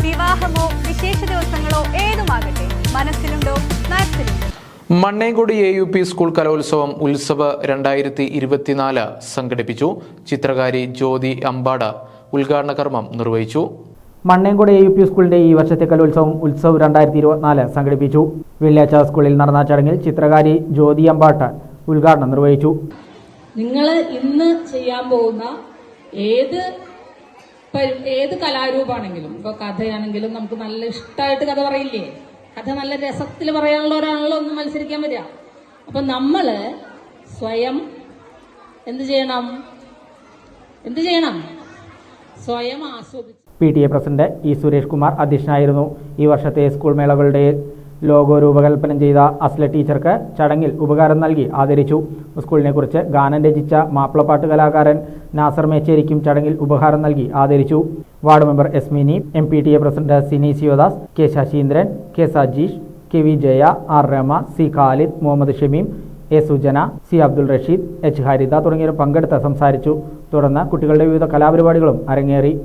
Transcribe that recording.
വിവാഹമോ വിശേഷ ദിവസങ്ങളോ ഏതുമാകട്ടെ, മനസ്സിലുണ്ടോ മാത്സിലുണ്ടോ. Mannengode AUP school കലോത്സവം ഉത്സവ 2024 സംഘടിപ്പിച്ചു. ചിത്രകാരി ജ്യോതി അമ്പാട ഉദ്ഘാടന കർമ്മം നിർവഹിച്ചു. മണ്ണേങ്കോട് AUP സ്കൂളിന്റെ ഈ വർഷത്തെ കലോത്സവം ഉത്സവ് 2024 സംഘടിപ്പിച്ചു. വെള്ളിയാഴ്ച സ്കൂളിൽ നടന്ന ചടങ്ങിൽ ചിത്രകാരി ജ്യോതി അമ്പാട്ട ഉദ്ഘാടനം നിർവഹിച്ചു. നിങ്ങൾ ഇന്ന് ചെയ്യാൻ പോകുന്ന ഏത് കലാരൂപമാണെങ്കിലും, ഇപ്പോൾ കഥയാണെങ്കിലും നമുക്ക് നല്ല ഇഷ്ടമായിട്ട് കഥ പറയില്ലേ, കഥ നല്ല രസത്തിൽ പറയാനുള്ളവരാണല്ലോ ഒന്ന് മത്സരിക്കാൻ വരിക. അപ്പൊ നമ്മള് സ്വയം എന്ത് ചെയ്യണം, സ്വയം ആസ്വദിച്ച്. PTA പ്രസിഡന്റ് സുരേഷ് കുമാർ അധ്യക്ഷനായിരുന്നു. ഈ വർഷത്തെ സ്കൂൾ മേളകളുടെ ലോഗോ രൂപകൽപ്പന ചെയ്ത അസ്ല ടീച്ചർക്ക് ചടങ്ങിൽ ഉപകാരം നൽകി ആദരിച്ചു. സ്കൂളിനെ കുറിച്ച് ഗാനം രചിച്ച മാപ്പിളപ്പാട്ട് കലാകാരൻ നാസർ മേച്ചേരിക്കും ചടങ്ങിൽ ഉപഹാരം നൽകി ആദരിച്ചു. Ward member Esmini, MPTA president Sini Shivadas, K Sasheendran, K Sajeesh, KV Jaya, R Rama, C Khalid, Muhammad Shameem, A Sujana, C Abdul Rasheed, H Haritha തുടങ്ങിയവർ പങ്കെടുത്ത് സംസാരിച്ചു. തുടർന്ന് കുട്ടികളുടെ വിവിധ കലാപരിപാടികളും അരങ്ങേറി.